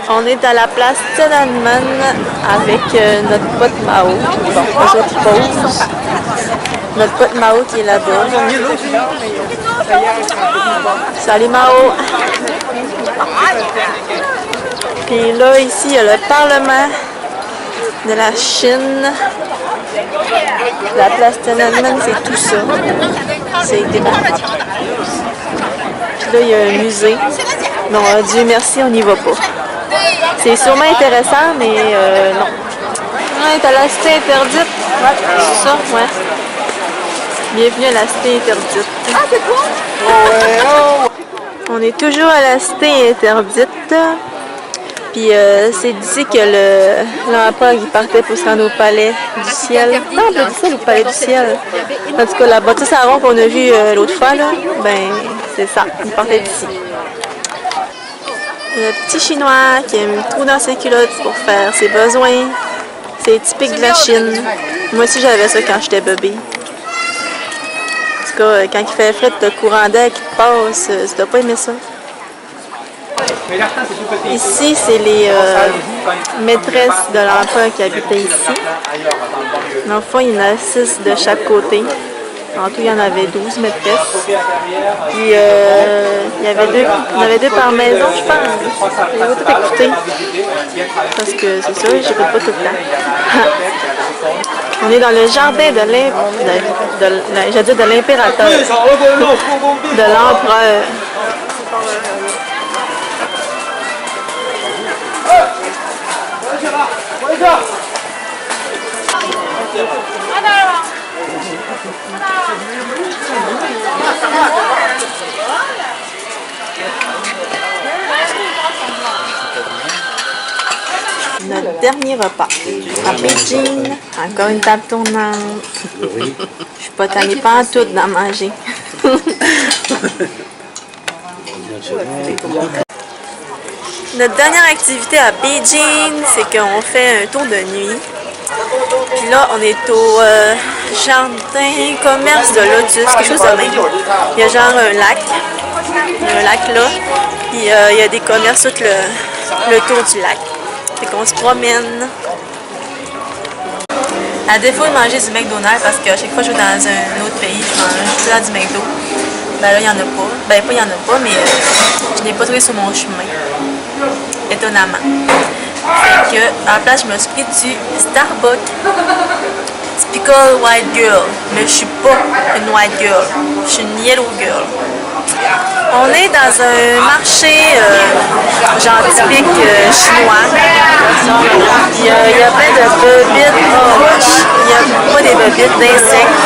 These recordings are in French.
On est à la place Tiananmen avec notre pote Mao. Bon, eux autres posent. Notre pote Mao qui est là-bas. Salut Mao! Puis là, ici, il y a le Parlement de la Chine. La place Tiananmen, c'est tout ça. C'est démocratique. Puis là, il y a un musée. Non, Dieu merci, on n'y va pas. C'est sûrement intéressant, mais non. Ouais, t'as la cité interdite. Ouais, c'est ça, ouais. Bienvenue à la cité interdite. Ah, c'est quoi? On est toujours à la cité interdite. Puis c'est d'ici que l'empereur il partait pour se rendre au palais du ciel. Non, on peut dire ça, le palais du ciel. En tout cas, la bâtisse à rond qu'on a vue l'autre fois, là, ben c'est ça, il partait d'ici. Le petit chinois qui a mis le trou dans ses culottes pour faire ses besoins. C'est typique de la Chine. Moi aussi j'avais ça quand j'étais bébé. En tout cas, quand il fait fret, le courant d'air qui te passe, tu dois pas aimer ça. Ici, c'est les maîtresses de l'empereur qui habitaient ici. Dans le fond, il y en a 6 de chaque côté. En tout, il y en avait 12 maîtresses. Puis, il y avait deux par maison, je pense. Je vais tout écouter. Parce que c'est ça, j'écoute pas tout le temps. On est dans le jardin de l'impérateur. De l'empereur. Notre dernier repas à Beijing, encore une table tournante. Je suis pas tannée pas en tout d'en manger. Notre dernière activité à Beijing, c'est qu'on fait un tour de nuit. Puis là, on est au jardin commerce de Lotus, quelque chose de même. Il y a genre un lac. Il y a un lac là. Puis il y a des commerces tout le tour du lac. Fait qu'on se promène. À défaut de manger du McDonald's, parce que à chaque fois que je vais dans un autre pays, je mange tout là du McDo. Ben là, il n'y en a pas. Ben pas il n'y en a pas, mais je n'ai pas trouvé sur mon chemin. Étonnamment. Fait que, à la place, je me suis pris du Starbucks. Typical white girl. Mais je suis pas une white girl. Je suis une yellow girl. On est dans un marché genre typique chinois. Il y a plein de bobites. Il y a pas des bobites d'insectes.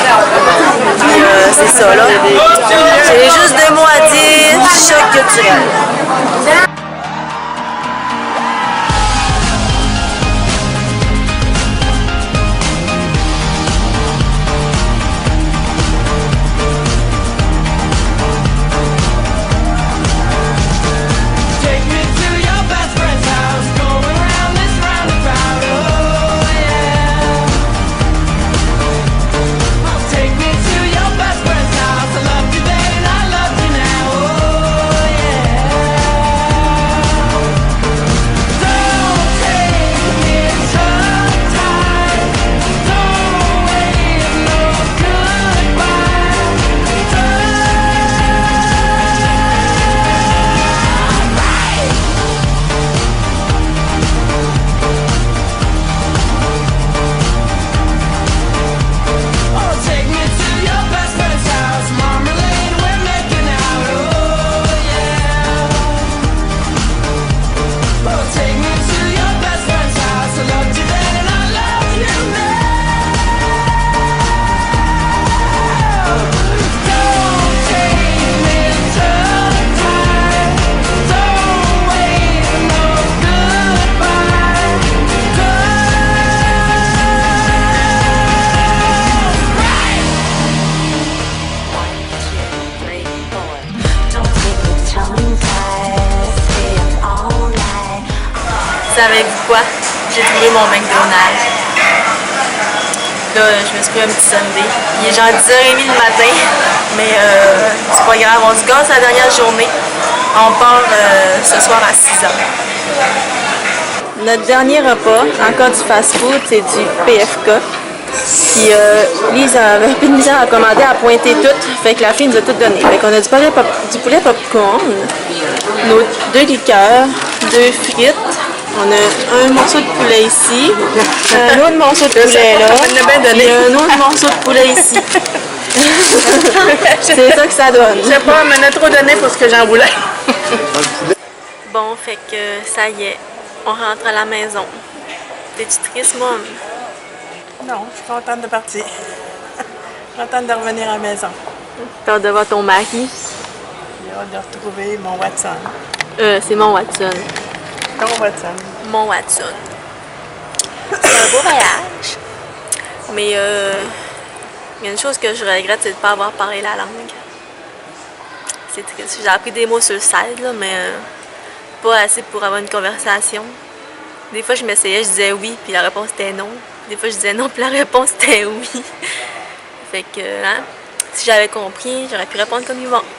Puis c'est ça là. J'ai juste 2 mots à dire. Choc culturel. Savez-vous quoi? J'ai trouvé mon McDonald's. Là, je me suis pris un petit sundae. Il est genre 10h30 le matin, mais c'est pas grave. On se gasse la dernière journée. On part ce soir à 6h. notre dernier repas, encore du fast-food, c'est du PFK. Puis Lise avait plus de misère à commander, à pointer tout. Fait que la fille nous a tout donné. Fait qu'on a du poulet popcorn, nos 2 liqueurs, 2 frites. On a un morceau de poulet ici, un autre morceau de poulet là, et un autre morceau de poulet ici. C'est ça que ça donne. Je sais pas, elle m'en a trop donné pour ce que j'en voulais. Bon, fait que ça y est, on rentre à la maison. T'es-tu triste, Mom? Non, je suis contente de partir. Contente de revenir à la maison. T'as hâte de voir ton mari? J'ai hâte de retrouver mon Watson. C'est mon Watson. Ton Watson. Mon Watson. C'est un beau voyage. Mais il y a une chose que je regrette, c'est de ne pas avoir parlé la langue. C'est triste. J'ai appris des mots sur le site, là, mais pas assez pour avoir une conversation. Des fois, je m'essayais, je disais oui, puis la réponse était non. Des fois, je disais non, puis la réponse était oui. Fait que, hein, si j'avais compris, j'aurais pu répondre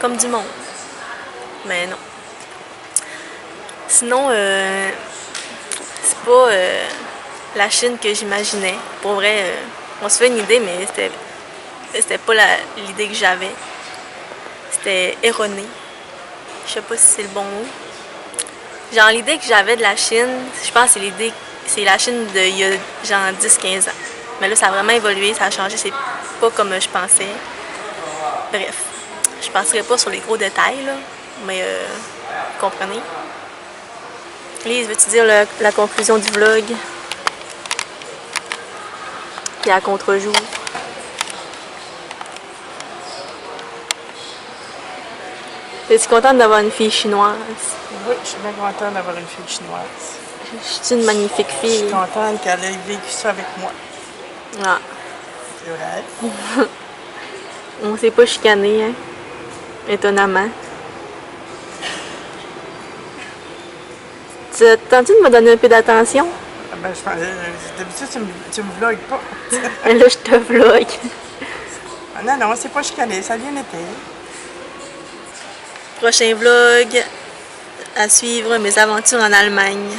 comme du monde. Mais non. Sinon, c'est pas la Chine que j'imaginais. Pour vrai, on se fait une idée, mais c'était pas l'idée que j'avais. C'était erroné. Je sais pas si c'est le bon mot. Genre, l'idée que j'avais de la Chine, je pense que c'est la Chine d'il y a genre 10-15 ans. Mais là, ça a vraiment évolué, ça a changé, c'est pas comme je pensais. Bref, je passerai pas sur les gros détails, là, mais vous comprenez. Lise, veux-tu dire la conclusion du vlog? Puis à contre-jour. Es-tu contente d'avoir une fille chinoise? Oui, je suis bien contente d'avoir une fille chinoise. Je suis une magnifique Je fille. suis contente qu'elle ait vécu ça avec moi. Ah. C'est vrai. On s'est pas chicané, hein? Étonnamment. T'entends-tu de me donner un peu d'attention? Ben, d'habitude, tu me vlogues pas. Là, je te vlog. Non, non, c'est pas chicané, ça a bien été. Prochain vlog à suivre, mes aventures en Allemagne.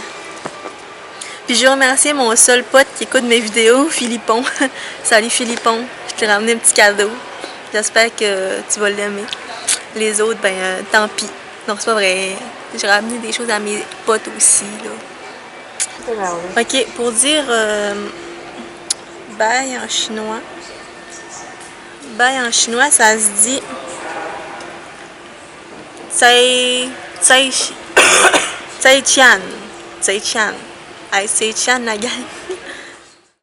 Puis je veux remercier mon seul pote qui écoute mes vidéos, Philippon. Salut Philippon, je t'ai ramené un petit cadeau. J'espère que tu vas l'aimer. Les autres, ben tant pis. Non, c'est pas vrai. J'ai ramené des choses à mes potes aussi, là. Ok, pour dire bye en chinois. Bye en chinois, ça se dit Zai Qian. Zai Qian. Zai Qian, la gang.